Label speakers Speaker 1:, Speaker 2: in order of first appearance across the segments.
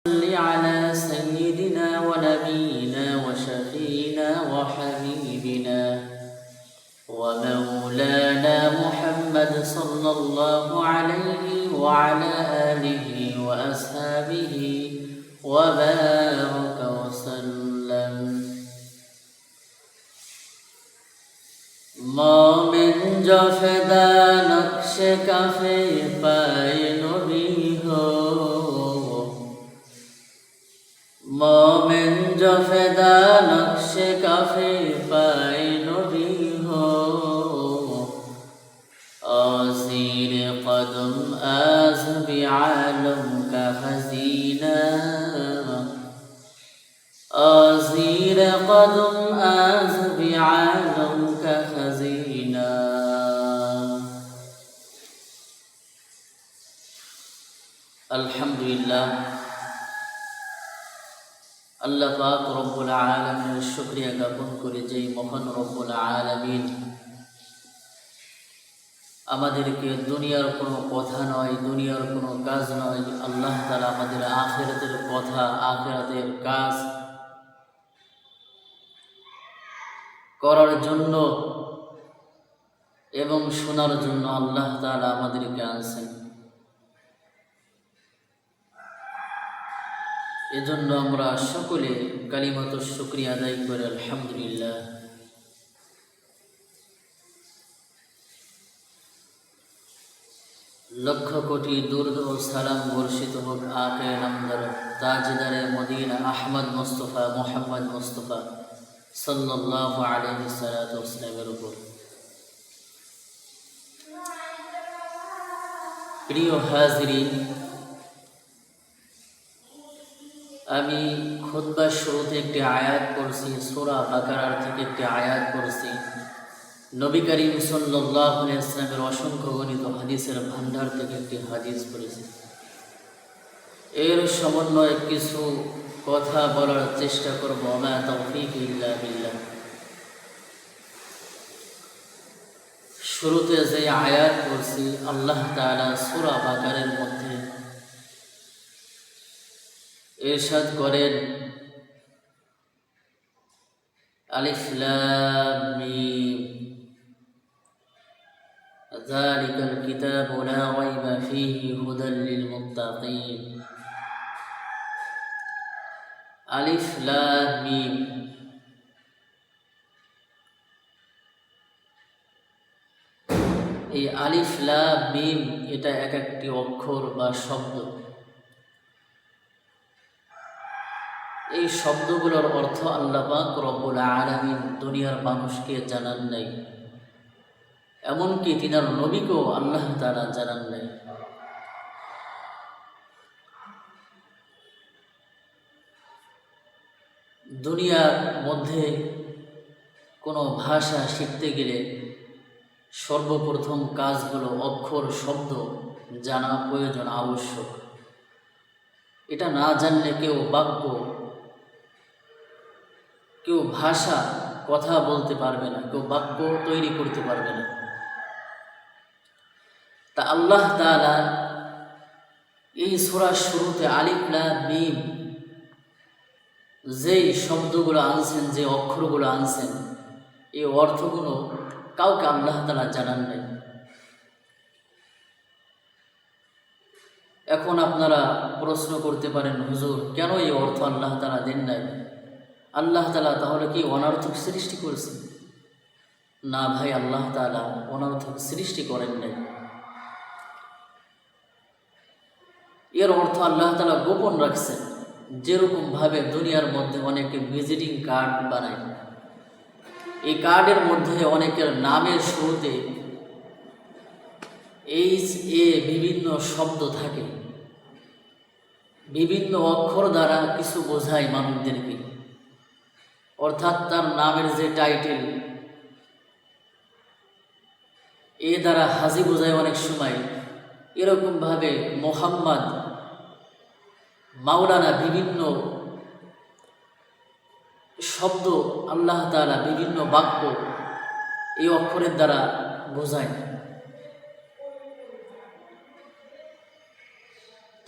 Speaker 1: صل على سيدنا ونبينا وشفينا وحبيبنا ومولانا محمد صلى الله عليه وعلى آله وأصحابه وبارك وسلم मोमिन जो फिदा नक्श काफे पाए नबी हो मोमिन जो फिदा नक्श काफे पाए नबी हो आज़ीर कदम आज भी आलम का खजीना आज़ीर कदम आज भी आलम का खजीना अल्हम्दुलिल्लाह আল্লাহ পাক রব্বুল আলামিনের শুকরিয়া জ্ঞাপন করে যেই মহান রব্বুল আলামিন আমাদেরকে দুনিয়ার কোনো কথা নয়, দুনিয়ার কোনো কাজ নয়, আল্লাহ তাআলা আমাদের আখিরাতের কথা, আখিরাতের কাজ করার জন্য এবং শোনার জন্য আল্লাহ তাআলা আমাদেরকে আনছেন। এজন্য আমরা সকলে কালিমাত শুকরিয়া আদায় করে আলহামদুলিল্লাহ। লক্ষ কোটি দুরূদ ও সালাম বর্ষিত হোক আকে নামদার তাজদারে মদিনা আহমদ মুস্তাফা মুহাম্মদ মুস্তাফা সাল্লাল্লাহু আলাইহি ওয়াসাল্লামের উপর। প্রিয় হাজিরিন, আমি খুতবার শুরুতে একটি আয়াত পড়ছি, সূরা বাকারার থেকে একটি আয়াত পড়ছি। নবী করিম সাল্লাল্লাহু আলাইহি ওয়াসাল্লামের অসংখ্য গণিত হাদিসের ভান্ডার থেকে একটি হাদিস পড়েছি। এর সমন্বয়ে কিছু কথা বলার চেষ্টা করব। মা তাওফীক ইল্লা বিল্লাহ। শুরুতে যে আয়াত পড়ছি, আল্লাহ তাআলা সূরা বাকারার মধ্যে ইরশাদ করেন, আলিফ লাম মিম যালিকাল কিতাবু লা রাইবা ফীহি হুদাল লিল মুত্তাকিন। আলিফ লাম মিম, এই আলিফ লাম মিম এটা এক একটি অক্ষর বা শব্দ। এই শব্দগুলোর অর্থ আল্লাহ পাক রব্বুল আলামিন দুনিয়ার মানুষকে জানান নাই, এমনকি তিনার নবীকেও আল্লাহ তাআলা জানান নাই। দুনিয়ার মধ্যে কোনো ভাষা শিখতে গেলে সর্বপ্রথম কাজ হলো অক্ষর শব্দ জানা প্রয়োজন, আবশ্যক। এটা না জানলে কেউ বাক্য, কেউ ভাষা কথা বলতে পারবে না, কেউ বাক্য তৈরি করতে পারবে না। তা আল্লাহ তাআলা এই সূরার শুরুতে আলিফ লাম মিম যেই শব্দগুলো আনছেন, যে অক্ষরগুলো আনছেন, এই অর্থগুলো কাউকে আল্লাহ তাআলা জানান নাই। এখন আপনারা প্রশ্ন করতে পারেন, হুজুর কেন এই অর্থ আল্লাহ তাআলা দেন নাই? আল্লাহ তাআলা তাহলে কি অনর্থক সৃষ্টি করেছেন? না ভাই, আল্লাহ তাআলা অনর্থক সৃষ্টি করেন নাই। এর অর্থ আল্লাহ তাআলা গোপন রাখছেন। যেরকম ভাবে দুনিয়ার মধ্যে অনেকে ভিজিটিং কার্ড বানায়, এই কার্ডের মধ্যে অনেকের নামের শুরুতে HA বিভিন্ন শব্দ থাকে, বিভিন্ন অক্ষর দ্বারা কিছু বোঝায় মানুষদেরকে, অর্থাৎ তার নামের যে টাইটেল এ দ্বারা হাজি বোঝায় অনেক সময়। এরকমভাবে মোহাম্মদ, মাওলানা বিভিন্ন শব্দ আল্লাহ তাআলা বিভিন্ন বাক্য এই অক্ষরের দ্বারা বোঝায়।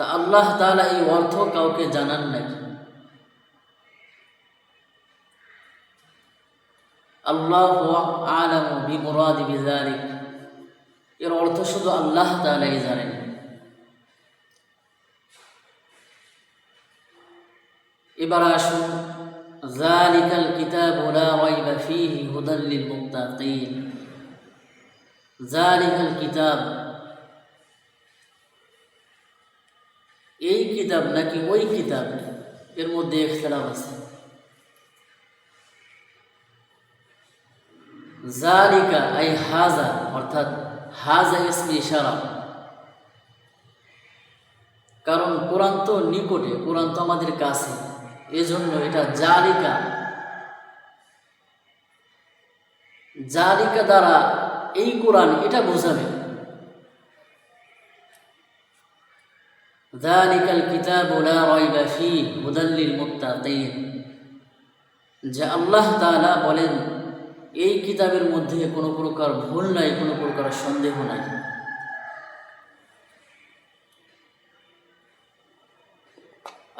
Speaker 1: তা আল্লাহ তাআলা এই অর্থ কাউকে জানান নাই। আল্লাহু আ'লামু বিমুরাদি বিযালিক, এর অর্থ শুধু আল্লাহ তাআলাই জানেন। এবার আসুন, যালিকাল কিতাবু লা রাইবা ফীহি হুদাল লিল মুত্তাকিন। যালিকাল কিতাব, এই কিতাব নাকি ওই কিতাব, এর মধ্যে ইখতিলাফ আছে। যালিকা আই হাজা, অর্থাৎ হাজা ইসমে ইশারা, কারণ কোরআন তো নিকটে, কোরআন তো আমাদের কাছে, এজন্য এটা জালিকা। জালিকা দ্বারা এই কোরআন এটা বোঝাবে। যালিকাল কিতাবু লা রাইবা ফীহি হুদাল লিল মুত্তাকিন, যে আল্লাহ তাআলা বলেন এই কিতাবের মধ্যে কোনো প্রকার ভুল নাই, কোনো প্রকার সন্দেহ নাই।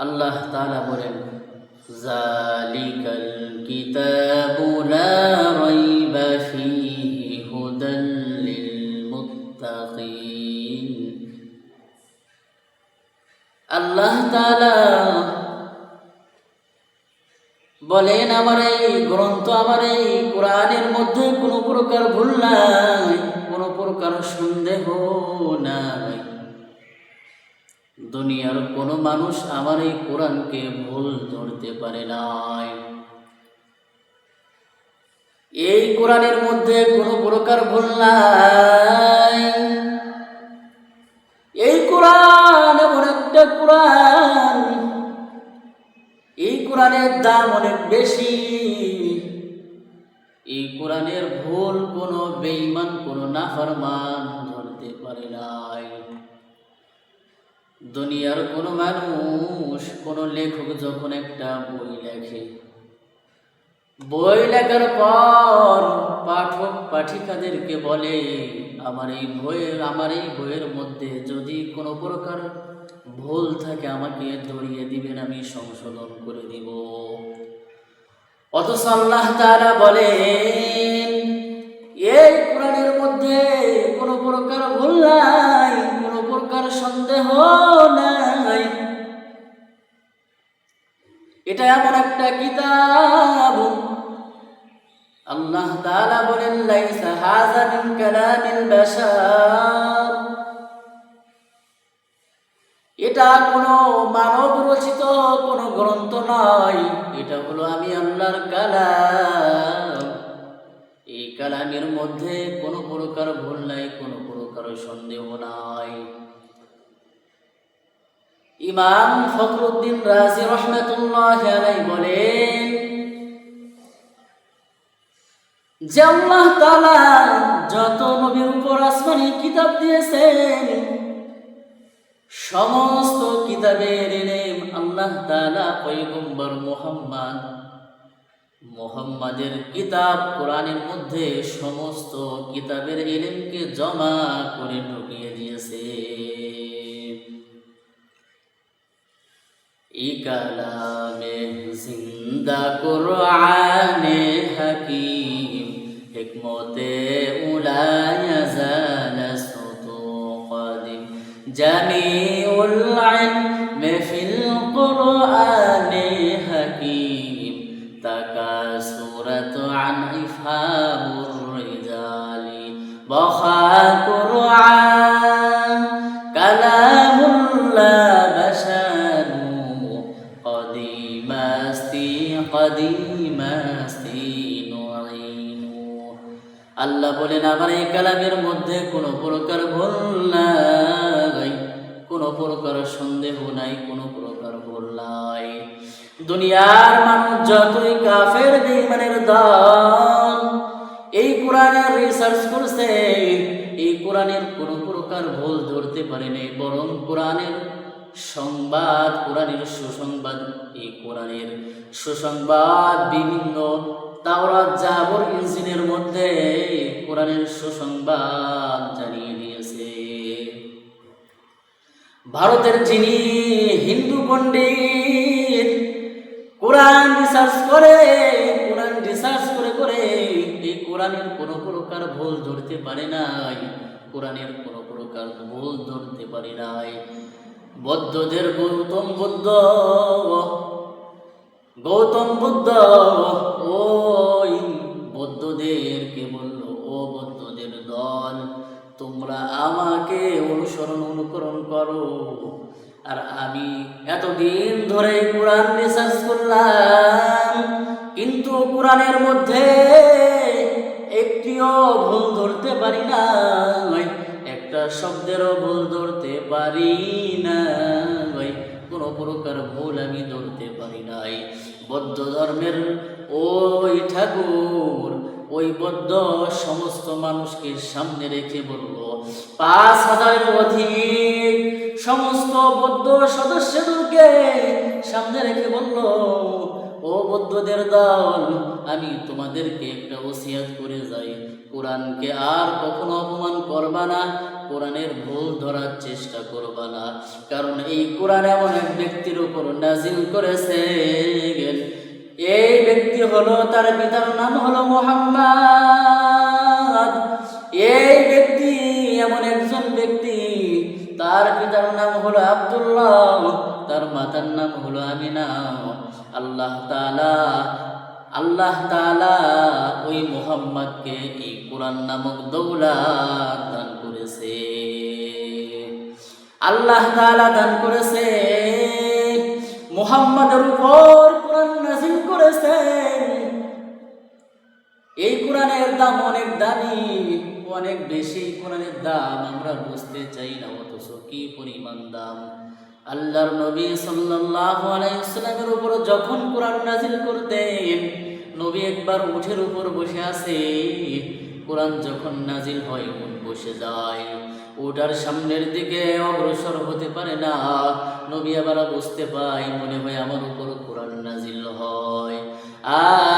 Speaker 1: আল্লাহ তাআলা বলেন যালিকাল কিতাবু লা রাইবা ফীহি হুদাল লিল মুত্তাকিন। আল্লাহ তাআলা বলেন আমার এই গ্রন্থ, আমার এই কোরআনের মধ্যে কোনো প্রকার ভুল নাই, কোনো প্রকার সন্দেহ নাই। দুনিয়ার কোনো মানুষ আমার এই কোরআনকে ভুল ধরতে পারে নাই। এই কোরআনের মধ্যে কোনো প্রকার ভুল নাই। এই কোরআন এমন একটা কোরআন, এই কোরআনের দাম অনেক বেশি। এই কোরআনের ভুল কোনো বেঈমান, কোনো নাফরমান ধরতে পারে নাই। দুনিয়ার কোনো মানুষ, কোনো লেখক যখন একটা বই লেখে, বই লেখার পর পাঠক পাঠিকাদেরকে বলে আমার এই বইয়ের মধ্যে যদি কোনো প্রকার ভুল থাকে আমাকে ধরিয়ে দিবেন, আমি সংশোধন করে দিব। অথচ আল্লাহ তাআলা বলেন এই কোরআনের মধ্যে কোনো প্রকার ভুল নাই, কোনো প্রকার সন্দেহ নাই। এটা এমন একটা কিতাব, আল্লাহ তাআলা বলেন লাইসা হাযা মিন কালামিল বাশার, এটা কোনো মানব রচিত কোনো গ্রন্থ নয়, এটা হলো আমি আল্লাহর কালাম। এই কালামের মধ্যে কোনো প্রকার ভুল নাই, কোনো প্রকার সন্দেহ নাই। ইমাম ফখরুদ্দীন রাজি রাহমাতুল্লাহি আলাইহি বলেন যে আল্লাহ তাআলা যত নবীর উপর আসমানি কিতাব দিয়েছেন, সমস্ত কিতাবের ইলম আল্লাহ তাআলা পয়গম্বর মুহাম্মাদের কিতাব কোরআনের মধ্যে সমস্ত কিতাবের ইলমকে জমা করে ঢুকিয়ে দিয়েছে। এই কালামে জিন্দা কুরআনে হাকিম, হিকমতে উলায়া জালাসতু কাদিম, জামিউল ইলমি ফিল কুরআনে হাকিম, তাকাসুরাত আন ইফহামুর রিজালি, বখা কুরআন কালামুল্লাহ আল্লাহ বলেন আমার এই কালামের মধ্যে কোনো প্রকার ভুল নাই, কোনো প্রকার সন্দেহ নাই, কোনো প্রকার ভুল নাই। দুনিয়ার মানুষ যতই কাফের বেঈমানের দল এই কোরআনের রিসার্চ করছে, এই কোরআনের কোনো প্রকার ভুল ধরতে পারে নাই, বরং কোরআনের সংবাদ, কোরআনের সুসংবাদ, এই কোরআনের সুসংবাদ বিভিন্ন তাওরাত জাবর ইনজিলের মধ্যে কোরআনের সুসংবাদ জানিয়ে দিয়েছে। ভারতের যিনি হিন্দু পণ্ডিত কোরআন রিসার্চ করে এই কোরআনের কোনো প্রকার ভুল ধরতে পারে নাই, কোরআনের কোনো প্রকার ভুল ধরতে পারে নাই। বৌদ্ধদের গৌতম বুদ্ধ ওই বৌদ্ধদেরকে বলল, ও বৌদ্ধদের দল, তোমরা আমাকে অনুকরণ করো। আর আমি এতদিন ধরে কোরআন রিসার্চ করলাম, কিন্তু কোরআনের মধ্যে একটিও ভুল ধরতে পারি না, একটা শব্দেরও ভুল ধরতে পারি না, কোনো প্রকার ভুল আমি ধরতে পারি নাই। বৌদ্ধ ধর্মের ওই ঠাকুর ওই বৌদ্ধ সমস্ত মানুষকে সামনে রেখে বলল, 5,000-এর অধিক সমস্ত বৌদ্ধ সদস্যদেরকে সামনে রেখে বলল, ও বৌদ্ধদের দল, আমি তোমাদেরকে একটা ওসিয়ত করে যাই, কোরআনকে আর কখনো অপমান করবা না, কোরআনের ভুল ধরার চেষ্টা করবা না। কারণ এই কোরআন এমন এক ব্যক্তির উপর নাজিল করেছে, এই ব্যক্তি হলো, তার পিতার নাম হলো মুহাম্মদ। এই ব্যক্তি এমন একজন ব্যক্তি, তার পিতার নাম হলো আব্দুল্লাহ, তার মাতার নাম হলো আমিনা। আল্লাহ তাআলা ওই মুহাম্মদকে এই কোরআন নামক দৌলত দান করেছে। আল্লাহ তাআলা দান করেছে, মুহাম্মদের উপর কোরআন নাযিল করেছেন। এই কোরআনের দাম অনেক দামি, অনেক বেশি। কোরআনের দাম আমরা বুঝতে চাই না, অথচ কি পরিমাণ দাম। আল্লাহর নবী সাল্লাল্লাহু আলাইহি ওয়াসাল্লামের উপর যখন কোরআন নাযিল করতেন, নবী একবার উটের উপর বসে আছে, কোরআন যখন নাযিল হয় উট বসে যায়, উটার সামনের দিকে অগ্রসর হতে পারে না। নবী আবার বুঝতে পায়, মনে হয় আমার উপর কোরআন নাযিল হয়। আর